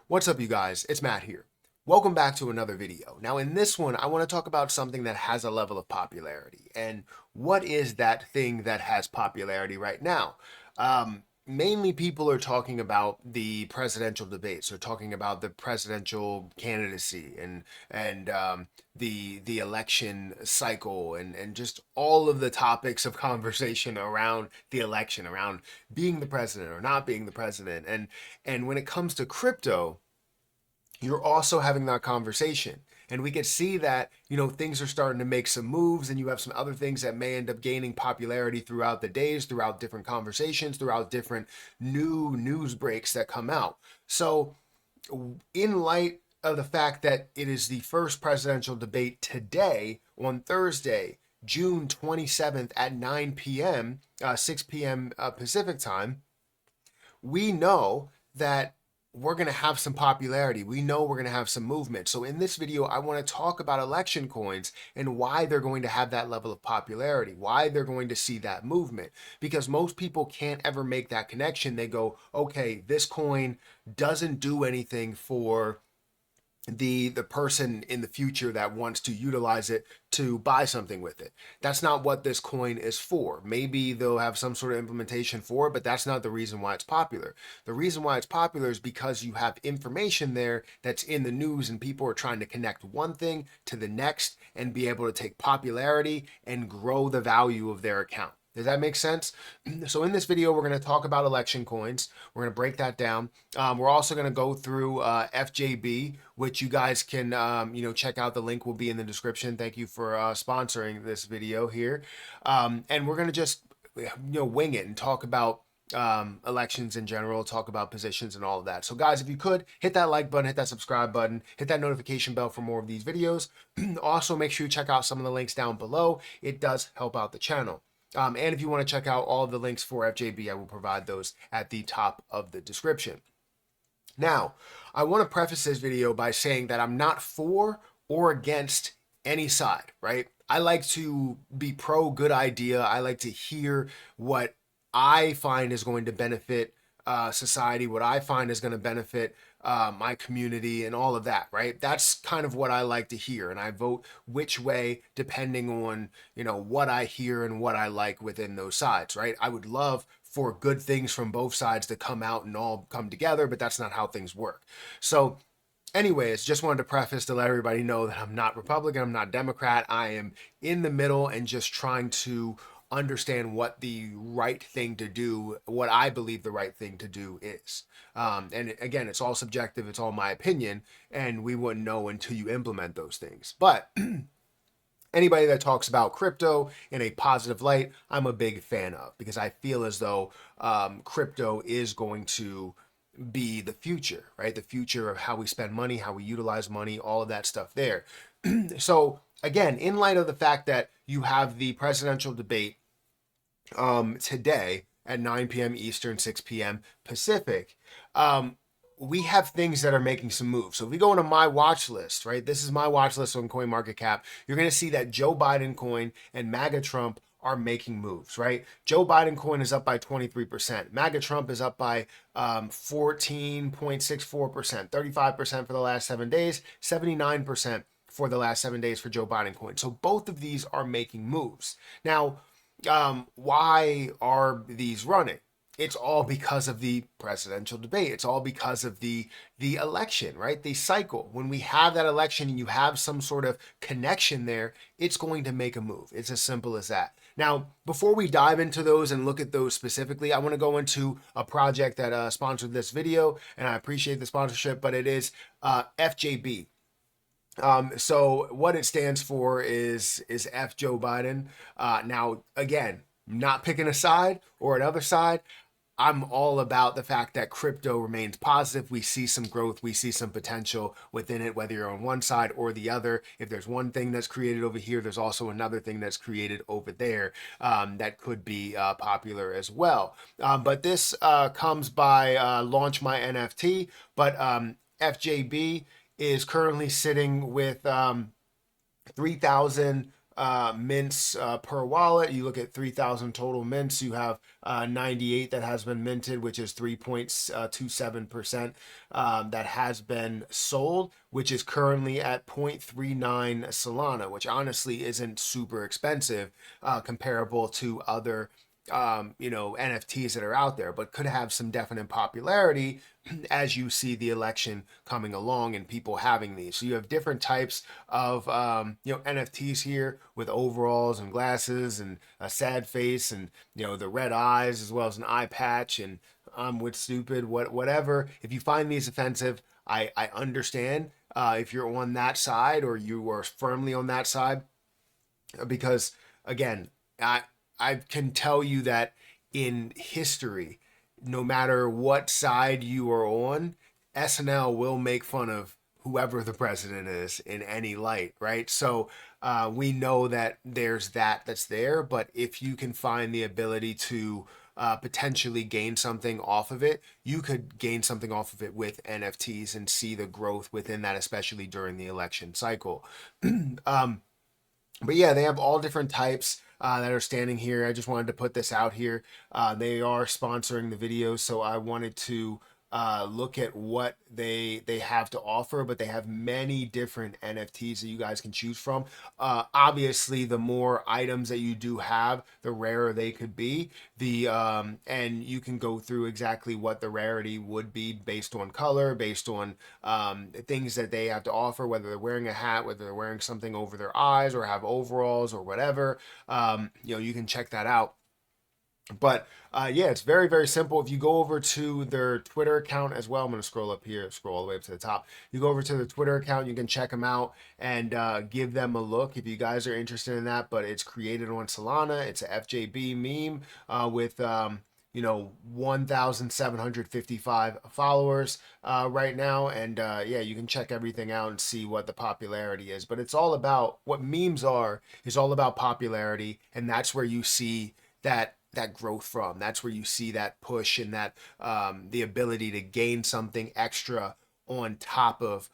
What's up, you guys? It's Matt here. Welcome back to another video. Now, in this one, I want to talk about something that has a level of popularity. And what is that thing that has popularity right now? Mainly people are talking about the presidential debates. They're talking about the presidential candidacy and the election cycle and just all of the topics of conversation around the election, around being the president or not being the president. And when it comes to crypto, you're also having that conversation. And we can see that, things are starting to make some moves, and you have some other things that may end up gaining popularity throughout the days, throughout different conversations, throughout different new news breaks that come out. So, in light of the fact that it is the first presidential debate today on Thursday, June 27th at 9 p.m., 6 p.m. Pacific time, we know that we're going to have some popularity. We know we're going to have some movement. So in this video, I want to talk about election coins and why they're going to have that level of popularity, why they're going to see that movement. Because most people can't ever make that connection. They go, okay, this coin doesn't do anything for the person in the future that wants to utilize it to buy something with it. That's not what this coin is for. Maybe they'll have some sort of implementation for it, but that's not the reason why it's popular. The reason why it's popular is because you have information there that's in the news, and people are trying to connect one thing to the next and be able to take popularity and grow the value of their account. Does that make sense? So in this video, we're going to talk about election coins. We're going to break that down. We're also going to go through FJB, which you guys can, check out. The link will be in the description. Thank you for sponsoring this video here. And we're going to just, wing it and talk about elections in general, talk about positions and all of that. So guys, if you could hit that like button, hit that subscribe button, hit that notification bell for more of these videos. Also, make sure you check out some of the links down below. It does help out the channel. And if you want to check out all of the links for FJB, I will provide those at the top of the description. Now, I want to preface this video by saying that I'm not for or against any side, right? I like to be pro good idea. I like to hear what I find is going to benefit society, what I find is going to benefit my community and all of that, right? That's kind of what I like to hear. And I vote which way depending on, what I hear and what I like within those sides, right? I would love for good things from both sides to come out and all come together, but that's not how things work. So anyways, just wanted to preface to let everybody know that I'm not Republican, I'm not Democrat. I am in the middle and just trying to understand what the right thing to do, what I believe the right thing to do is. And again, it's all subjective, it's all my opinion, and we wouldn't know until you implement those things. But anybody that talks about crypto in a positive light, I'm a big fan of, because I feel as though crypto is going to be the future, right? The future of how we spend money, how we utilize money, all of that stuff there. So again, in light of the fact that you have the presidential debate today at 9 p.m. Eastern, 6 p.m. Pacific, we have things that are making some moves. So if we go into my watch list, right? This is my watch list on CoinMarketCap. You're going to see that Joe Biden coin and MAGA Trump are making moves, right? Joe Biden coin is up by 23%. MAGA Trump is up by 14.64%, 35% for the last 7 days, 79% for the last 7 days for Joe Biden coin. So both of these are making moves. Now, why are these running? It's all because of the presidential debate. It's all because of the election, right? The cycle. When we have that election and you have some sort of connection there, it's going to make a move. It's as simple as that. Now, before we dive into those and look at those specifically, I want to go into a project that sponsored this video, and I appreciate the sponsorship, but it is FJB. So what it stands for is F Joe Biden. Now, again, not picking a side or another side. I'm all about the fact that crypto remains positive. We see some growth. We see some potential within it, whether you're on one side or the other. If there's one thing that's created over here, there's also another thing that's created over there that could be popular as well. But this comes by Launch My NFT. But FJB is currently sitting with 3,000 mints per wallet. You look at 3,000 total mints. You have 98 that has been minted, which is 3.27% that has been sold, which is currently at 0.39 Solana, which honestly isn't super expensive comparable to other NFTs that are out there, but could have some definite popularity as you see the election coming along and people having these. So you have different types of NFTs here with overalls and glasses and a sad face and the red eyes as well as an eye patch and I'm with stupid whatever. If you find these offensive, I understand if you're on that side or you are firmly on that side, because again, I can tell you that in history, no matter what side you are on, SNL will make fun of whoever the president is in any light, right? So we know that there's that's there, but if you can find the ability to potentially gain something off of it, you could gain something off of it with NFTs and see the growth within that, especially during the election cycle. But yeah, they have all different types that are standing here. I just wanted to put this out here. They are sponsoring the video, so I wanted to look at what they have to offer, but they have many different NFTs that you guys can choose from. Obviously, the more items that you do have, the rarer they could be. And you can go through exactly what the rarity would be based on color, based on things that they have to offer, whether they're wearing a hat, whether they're wearing something over their eyes or have overalls or whatever. You can check that out. But yeah, it's very, very simple. If you go over to their Twitter account as well, I'm going to scroll up here, scroll all the way up to the top. You go over to the Twitter account, you can check them out and give them a look if you guys are interested in that. But it's created on Solana. It's a FJB meme with 1,755 followers right now. And yeah, you can check everything out and see what the popularity is. But it's all about what memes are, is all about popularity. And that's where you see that growth from. That's where you see that push and that the ability to gain something extra on top of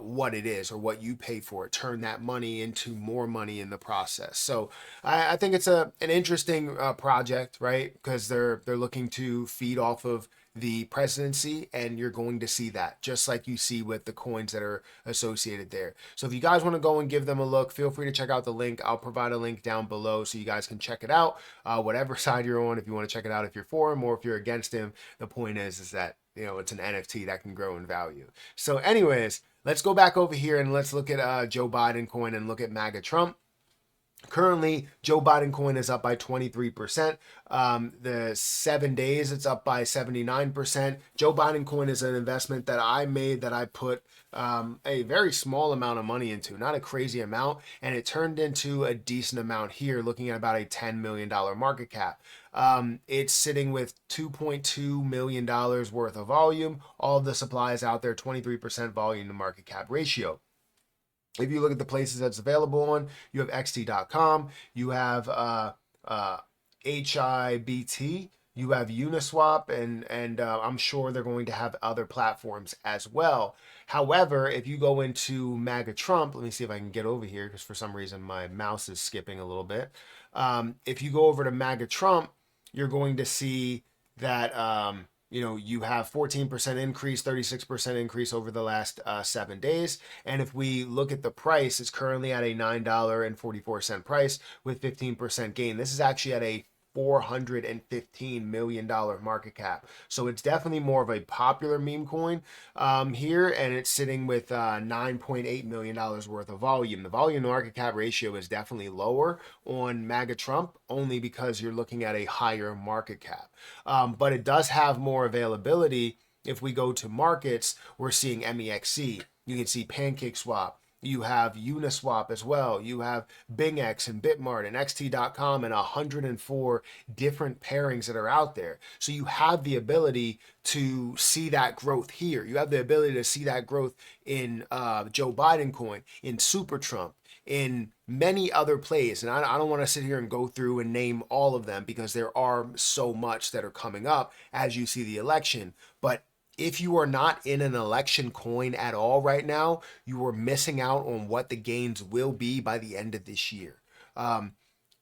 what it is or what you pay for it, turn that money into more money in the process. So I think it's an interesting project, right? Because they're looking to feed off of the presidency, and you're going to see that just like you see with the coins that are associated there. So if you guys want to go and give them a look, feel free to check out the link. I'll provide a link down below so you guys can check it out, whatever side you're on. If you want to check it out, if you're for him or if you're against him, the point is that it's an NFT that can grow in value. So anyways, let's go back over here and let's look at Joe Biden coin and look at MAGA Trump. Currently, Joe Biden coin is up by 23%. The 7 days, it's up by 79%. Joe Biden coin is an investment that I made, that I put a very small amount of money into, not a crazy amount, and it turned into a decent amount here, looking at about a $10 million market cap. It's sitting with $2.2 million worth of volume. All of the supply is out there, 23% volume to market cap ratio. If you look at the places that's available on, you have xt.com, you have HIBT, you have Uniswap, and I'm sure they're going to have other platforms as well. However, if you go into MAGA Trump, let me see if I can get over here because for some reason my mouse is skipping a little bit. If you go over to MAGA Trump, you're going to see that you have 14% increase, 36% increase over the last 7 days. And if we look at the price, it's currently at a $9.44 price with 15% gain. This is actually at a $415 million market cap. So it's definitely more of a popular meme coin here, and it's sitting with $9.8 million worth of volume. The volume to market cap ratio is definitely lower on MAGA Trump, only because you're looking at a higher market cap. But it does have more availability. If we go to markets, we're seeing MEXC. You can see PancakeSwap. You have Uniswap as well. You have BingX and Bitmart and XT.com and 104 different pairings that are out there. So you have the ability to see that growth here. You have the ability to see that growth in Joe Biden coin, in Super Trump, in many other plays. And I don't want to sit here and go through and name all of them because there are so much that are coming up as you see the election. But if you are not in an election coin at all right now, you are missing out on what the gains will be by the end of this year.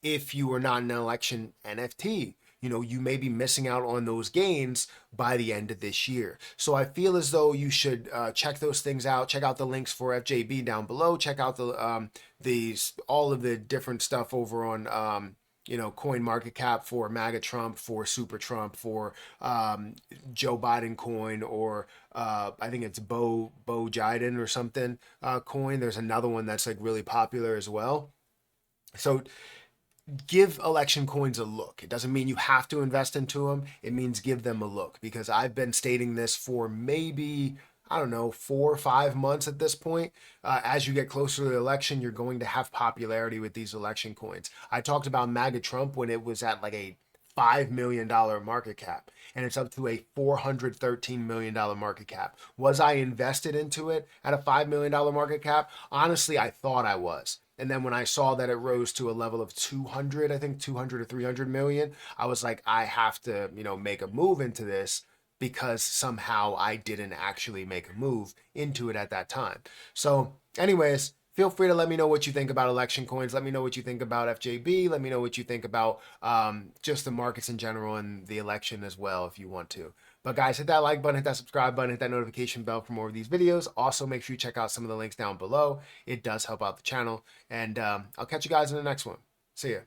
If you are not an election NFT, you may be missing out on those gains by the end of this year. So I feel as though you should check those things out. Check out the links for FJB down below. Check out all of the different stuff over on Coin Market Cap for MAGA Trump, for Super Trump, for Joe Biden coin, or I think it's Bo Jiden or something coin. There's another one that's like really popular as well. So give election coins a look. It doesn't mean you have to invest into them. It means give them a look, because I've been stating this for maybe, I don't know, 4 or 5 months at this point. As you get closer to the election, you're going to have popularity with these election coins. I talked about MAGA Trump when it was at like a $5 million market cap, and it's up to a $413 million market cap. Was I invested into it at a $5 million market cap? Honestly, I thought I was. And then when I saw that it rose to a level of 200, I think 200 or 300 million, I was like, I have to, make a move into this, because somehow I didn't actually make a move into it at that time. So anyways, feel free to let me know what you think about election coins. Let me know what you think about FJB. Let me know what you think about just the markets in general and the election as well, if you want to. But guys, hit that like button, hit that subscribe button, hit that notification bell for more of these videos. Also, make sure you check out some of the links down below. It does help out the channel. And I'll catch you guys in the next one. See ya.